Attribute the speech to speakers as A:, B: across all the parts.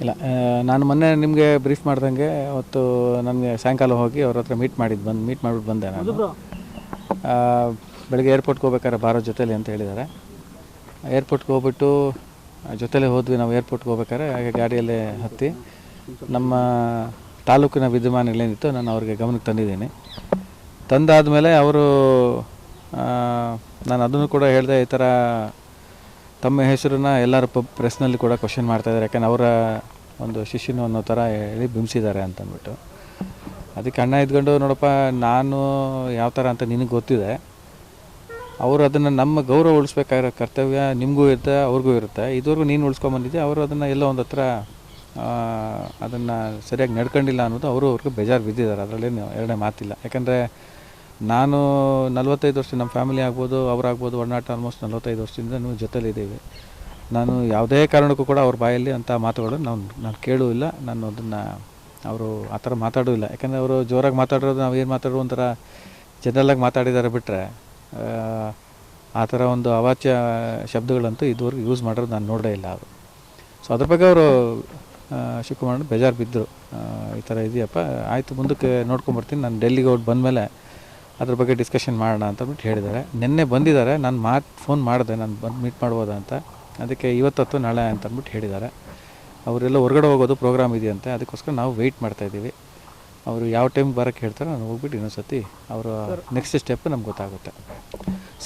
A: ಇಲ್ಲ ನಾನು ಮೊನ್ನೆ ನಿಮಗೆ ಬ್ರೀಫ್ ಮಾಡ್ದಂಗೆ ಅವತ್ತು ನನಗೆ ಸಾಯಂಕಾಲ ಹೋಗಿ ಅವ್ರ ಹತ್ರ ಮೀಟ್ ಮಾಡಿಬಿಟ್ಟು ಬಂದೆ ನಾನು. ಬೆಳಗ್ಗೆ ಏರ್ಪೋರ್ಟ್ಗೆ ಹೋಗ್ಬೇಕಾದ್ರೆ ಬಾರೋ ಜೊತೇಲಿ ಅಂತ ಹೇಳಿದ್ದಾರೆ. ಏರ್ಪೋರ್ಟ್ಗೆ ಹೋಗ್ಬಿಟ್ಟು ಜೊತೆಲೇ ಹೋದ್ವಿ. ನಾವು ಏರ್ಪೋರ್ಟ್ಗೆ ಹೋಗ್ಬೇಕಾದ್ರೆ ಹಾಗೆ ಗಾಡಿಯಲ್ಲೇ ಹತ್ತಿ ನಮ್ಮ ತಾಲೂಕಿನ ವಿದ್ಯಮಾನಗಳೇನಿತ್ತು ನಾನು ಅವ್ರಿಗೆ ಗಮನಕ್ಕೆ ತಂದಿದ್ದೀನಿ. ತಂದಾದಮೇಲೆ ಅವರು ನಾನು ಅದನ್ನು ಕೂಡ ಹೇಳಿದೆ, ಈ ಥರ ತಮ್ಮ ಹೆಸರನ್ನ ಎಲ್ಲರ ಪ್ರೆಸ್ನಲ್ಲಿ ಕೂಡ ಕ್ವಶನ್ ಮಾಡ್ತಾಯಿದ್ದಾರೆ, ಯಾಕಂದ್ರೆ ಅವರ ಒಂದು ಶಿಷ್ಯನು ಅನ್ನೋ ಥರ ಹೇಳಿ ಬಿಂಬಿಸಿದ್ದಾರೆ ಅಂತಂದ್ಬಿಟ್ಟು. ಅದಕ್ಕೆ ಅಣ್ಣ ಇದ್ಕೊಂಡು, ನೋಡಪ್ಪ ನಾನು ಯಾವ ಥರ ಅಂತ ನಿನಗೆ ಗೊತ್ತಿದೆ, ಅವರು ಅದನ್ನು ನಮ್ಮ ಗೌರವ ಉಳಿಸ್ಬೇಕಾಗಿರೋ ಕರ್ತವ್ಯ ನಿಮಗೂ ಇರುತ್ತೆ, ಅವ್ರಿಗೂ ಇರುತ್ತೆ. ಇದುವರೆಗೂ ನೀನು ಉಳಿಸ್ಕೊಂಬಂದಿದ್ದೆ, ಅವರು ಅದನ್ನು ಎಲ್ಲೋ ಒಂದು ಹತ್ರ ಅದನ್ನು ಸರಿಯಾಗಿ ನಡ್ಕೊಂಡಿಲ್ಲ ಅನ್ನೋದು ಅವ್ರಿಗೆ ಬೇಜಾರು ಬಿದ್ದಿದ್ದಾರೆ. ಅದರಲ್ಲೇನು ಎರಡನೇ ಮಾತಿಲ್ಲ. ಯಾಕಂದರೆ ನಾನು 45 ವರ್ಷ, ನಮ್ಮ ಫ್ಯಾಮಿಲಿ ಆಗ್ಬೋದು, ಅವರಾಗ್ಬೋದು, ಒಡನಾಟ ಆಲ್ಮೋಸ್ಟ್ 45 ವರ್ಷದಿಂದ ನಾವು ಜೊತೆಲಿದ್ದೀವಿ. ನಾನು ಯಾವುದೇ ಕಾರಣಕ್ಕೂ ಕೂಡ ಅವ್ರ ಬಾಯಲ್ಲಿ ಅಂಥ ಮಾತುಗಳು ನಾನು ಕೇಳೂ ಇಲ್ಲ. ನಾನು ಅದನ್ನು ಅವರು ಆ ಥರ ಮಾತಾಡೂ ಇಲ್ಲ. ಯಾಕಂದರೆ ಅವರು ಜೋರಾಗಿ ಮಾತಾಡೋದು, ನಾವು ಏನು ಮಾತಾಡೋ ಒಂಥರ ಜನರಲ್ಲಾಗಿ ಮಾತಾಡಿದ್ದಾರೆ ಬಿಟ್ಟರೆ ಆ ಥರ ಒಂದು ಅವಾಚ್ಯ ಶಬ್ದಗಳಂತೂ ಇದುವರೆಗೂ ಯೂಸ್ ಮಾಡೋದು ನಾನು ನೋಡೇ ಇಲ್ಲ ಅವರು. ಸೊ ಅದ್ರ ಬಗ್ಗೆ ಅವರು ಶಿವಕುಮಾರ್ ಬೇಜಾರು ಬಿದ್ದರು. ಈ ಥರ ಇದೆಯಪ್ಪ, ಆಯಿತು ಮುಂದಕ್ಕೆ ನೋಡ್ಕೊಂಬರ್ತೀನಿ, ನಾನು ಡೆಲ್ಲಿಗೆ ಹೋಗಿ ಬಂದಮೇಲೆ ಅದ್ರ ಬಗ್ಗೆ ಡಿಸ್ಕಷನ್ ಮಾಡೋಣ ಅಂತಂದ್ಬಿಟ್ಟು ಹೇಳಿದ್ದಾರೆ. ನಿನ್ನೆ ಬಂದಿದ್ದಾರೆ, ನಾನು ಫೋನ್ ಮಾಡಿದೆ, ನಾನು ಬಂದು ಮೀಟ್ ಮಾಡ್ಬೋದಾ ಅಂತ. ಅದಕ್ಕೆ ಇವತ್ತು ನಾಳೆ ಅಂತಂದ್ಬಿಟ್ಟು ಹೇಳಿದ್ದಾರೆ. ಅವರೆಲ್ಲ ಹೊರಗಡೆ ಹೋಗೋದು ಪ್ರೋಗ್ರಾಮ್ ಇದೆಯಂತೆ, ಅದಕ್ಕೋಸ್ಕರ ನಾವು ವೆಯ್ಟ್ ಮಾಡ್ತಾಯಿದ್ದೀವಿ. ಅವರು ಯಾವ ಟೈಮ್ಗೆ ಬರೋಕ್ಕೆ ಹೇಳ್ತಾರೆ ನಾನು ಹೋಗ್ಬಿಟ್ಟು ಇನ್ನೊಂದು ಸತಿ ಅವರ ನೆಕ್ಸ್ಟ್ ಸ್ಟೆಪ್ ನಮ್ಗೆ ಗೊತ್ತಾಗುತ್ತೆ.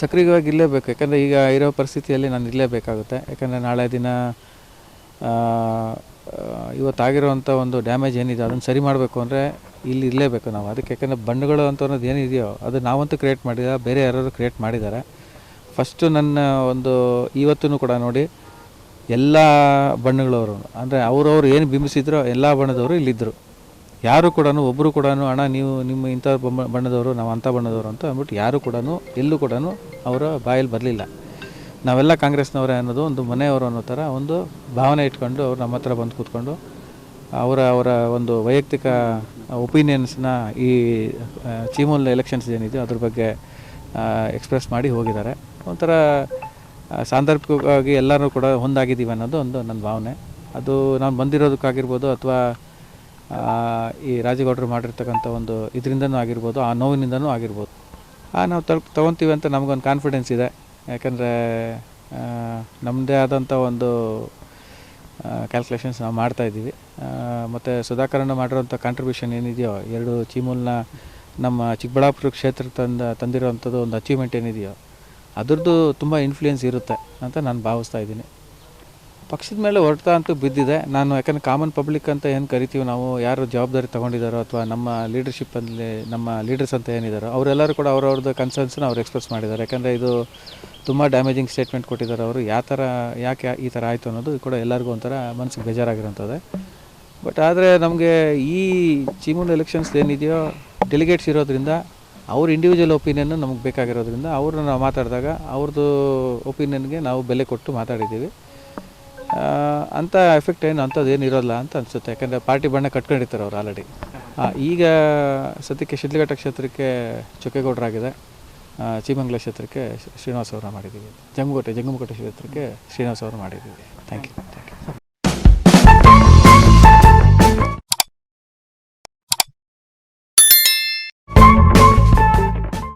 A: ಸಕ್ರಿಯವಾಗಿ ಇರಲೇಬೇಕು, ಯಾಕಂದರೆ ಈಗ ಇರೋ ಪರಿಸ್ಥಿತಿಯಲ್ಲಿ ನಾನು ಇರಲೇಬೇಕಾಗುತ್ತೆ. ಯಾಕಂದರೆ ನಾಳೆ ದಿನ ಇವತ್ತಾಗಿರೋವಂಥ ಒಂದು ಡ್ಯಾಮೇಜ್ ಏನಿದೆ ಅದನ್ನು ಸರಿ ಮಾಡಬೇಕು ಅಂದರೆ ಇಲ್ಲಿ ಇರಲೇಬೇಕು ನಾವು. ಅದಕ್ಕೆ ಯಾಕಂದರೆ ಬಣ್ಣಗಳು ಅಂತ ಅನ್ನೋದು ಏನಿದೆಯೋ ಅದು ನಾವಂತೂ ಕ್ರಿಯೇಟ್ ಮಾಡಿಲ್ಲ, ಬೇರೆ ಯಾರು ಕ್ರಿಯೇಟ್ ಮಾಡಿದ್ದಾರೆ. ಫಸ್ಟು ನನ್ನ ಒಂದು ಇವತ್ತೂ ಕೂಡ ನೋಡಿ, ಎಲ್ಲ ಬಣ್ಣಗಳವರು ಅಂದರೆ ಅವ್ರವ್ರು ಏನು ಬಿಂಬಿಸಿದ್ರೋ ಎಲ್ಲ ಬಣ್ಣದವರು ಇಲ್ಲಿದ್ದರು. ಯಾರು ಕೂಡ ಒಬ್ಬರು ಕೂಡ ಅಣ್ಣ ನೀವು ನಿಮ್ಮ ಇಂಥ ಬಣ್ಣದವರು, ನಾವು ಅಂಥ ಬಣ್ಣದವರು ಅಂತ ಅಂದ್ಬಿಟ್ಟು ಯಾರು ಕೂಡ ಎಲ್ಲೂ ಕೂಡ ಅವರ ಬಾಯಲ್ಲಿ ಬರಲಿಲ್ಲ. ನಾವೆಲ್ಲ ಕಾಂಗ್ರೆಸ್ನವರೇ ಅನ್ನೋದು ಒಂದು ಮನೆಯವರು ಅನ್ನೋ ಥರ ಒಂದು ಭಾವನೆ ಇಟ್ಕೊಂಡು ಅವ್ರು ನಮ್ಮ ಹತ್ರ ಬಂದು ಕೂತ್ಕೊಂಡು ಅವರ ಒಂದು ವೈಯಕ್ತಿಕ ಒಪಿನಿಯನ್ಸ್ನ ಈ ಚೀಮೂಲ್ ಎಲೆಕ್ಷನ್ಸ್ ಏನಿದೆ ಅದ್ರ ಬಗ್ಗೆ ಎಕ್ಸ್ಪ್ರೆಸ್ ಮಾಡಿ ಹೋಗಿದ್ದಾರೆ. ಒಂಥರ ಸಾಂದರ್ಭಿಕವಾಗಿ ಎಲ್ಲರೂ ಕೂಡ ಹೊಂದಾಗಿದ್ದೀವಿ ಅನ್ನೋದು ಒಂದು ನನ್ನ ಭಾವನೆ. ಅದು ನಾನು ಬಂದಿರೋದಕ್ಕಾಗಿರ್ಬೋದು ಅಥವಾ ಈ ರಾಜೇಗೌಡರು ಮಾಡಿರ್ತಕ್ಕಂಥ ಒಂದು ಇದರಿಂದನೂ ಆಗಿರ್ಬೋದು, ಆ ನೋವಿನಿಂದನೂ ಆಗಿರ್ಬೋದು. ನಾವು ತೊಗೊತೀವಿ ಅಂತ ನಮಗೊಂದು ಕಾನ್ಫಿಡೆನ್ಸ್ ಇದೆ. ಯಾಕಂದರೆ ನಮ್ಮದೇ ಆದಂಥ ಒಂದು ಕ್ಯಾಲ್ಕುಲೇಷನ್ಸ್ ನಾವು ಮಾಡ್ತಾಯಿದ್ದೀವಿ. ಮತ್ತು ಸುಧಾಕರಣ್ಣ ಮಾಡಿರೋಂಥ ಕಾಂಟ್ರಿಬ್ಯೂಷನ್ ಏನಿದೆಯೋ, 2 ಚೀಮೂಲನ್ನ ನಮ್ಮ ಚಿಕ್ಕಬಳ್ಳಾಪುರ ಕ್ಷೇತ್ರಕ್ಕೆ ತಂದಿರೋವಂಥದ್ದು ಒಂದು ಅಚೀವ್ಮೆಂಟ್ ಏನಿದೆಯೋ ಅದ್ರದ್ದು ತುಂಬ ಇನ್ಫ್ಲೂಯೆನ್ಸ್ ಇರುತ್ತೆ ಅಂತ ನಾನು ಭಾವಿಸ್ತಾ ಇದ್ದೀನಿ. ಪಕ್ಷದ ಮೇಲೆ ಹೊರತಾ ಅಂತೂ ಬಿದ್ದಿದೆ. ನಾನು ಯಾಕಂದರೆ ಕಾಮನ್ ಪಬ್ಲಿಕ್ ಅಂತ ಏನು ಕರಿತೀವಿ ನಾವು, ಯಾರು ಜವಾಬ್ದಾರಿ ತೊಗೊಂಡಿದ್ದಾರೋ ಅಥವಾ ನಮ್ಮ ಲೀಡರ್ಶಿಪ್ಪಲ್ಲಿ ನಮ್ಮ ಲೀಡರ್ಸ್ ಅಂತ ಏನಿದ್ದಾರೋ ಅವರೆಲ್ಲರೂ ಕೂಡ ಅವ್ರವ್ರದ್ದು ಕನ್ಸರ್ನ್ಸ್ನ ಅವ್ರು ಎಕ್ಸ್ಪ್ರೆಸ್ ಮಾಡಿದ್ದಾರೆ. ಯಾಕಂದರೆ ಇದು ತುಂಬ ಡ್ಯಾಮೇಜಿಂಗ್ ಸ್ಟೇಟ್ಮೆಂಟ್ ಕೊಟ್ಟಿದ್ದಾರೆ ಅವರು. ಯಾಕೆ ಈ ಥರ ಆಯಿತು ಅನ್ನೋದು ಕೂಡ ಎಲ್ಲರಿಗೂ ಒಂಥರ ಮನಸ್ಸಿಗೆ ಬೇಜಾರಾಗಿರೋಂಥದ್ದು. ಬಟ್ ಆದರೆ ನಮಗೆ ಈ ಚೀಮೂಲ್ ಎಲೆಕ್ಷನ್ಸ್ ಏನಿದೆಯೋ ಡೆಲಿಗೇಟ್ಸ್ ಇರೋದ್ರಿಂದ ಅವ್ರ ಇಂಡಿವಿಜುವಲ್ ಒಪಿನಿಯನ್ನು ನಮಗೆ ಬೇಕಾಗಿರೋದ್ರಿಂದ ಅವ್ರನ್ನ ನಾವು ಮಾತಾಡಿದಾಗ ಅವ್ರದ್ದು ಒಪಿನಿಯನ್ಗೆ ನಾವು ಬೆಲೆ ಕೊಟ್ಟು ಮಾತಾಡಿದ್ದೀವಿ. ಅಂಥ ಎಫೆಕ್ಟ್ ಅಂಥದ್ದು ಏನು ಇರೋಲ್ಲ ಅಂತ ಅನಿಸುತ್ತೆ. ಯಾಕಂದರೆ ಪಾರ್ಟಿ ಬಣ್ಣ ಕಟ್ಕೊಂಡಿರ್ತಾರೆ ಅವ್ರು ಆಲ್ರೆಡಿ. ಈಗ ಸದ್ಯಕ್ಕೆ ಶಿಡ್ಲಘಟ್ಟ ಕ್ಷೇತ್ರಕ್ಕೆ ಚೊಕ್ಕೇಗೌಡರಾಗಿದೆ, ಚೀಮಂಗಲ ಕ್ಷೇತ್ರಕ್ಕೆ ಶ್ರೀನಿವಾಸ್ ಅವರ ಮಾಡಿದ್ದೀವಿ, ಜಂಗಮಕೋಟೆ ಕ್ಷೇತ್ರಕ್ಕೆ ಶ್ರೀನಿವಾಸ್ ಅವರು ಮಾಡಿದ್ದೀವಿ. Thank you.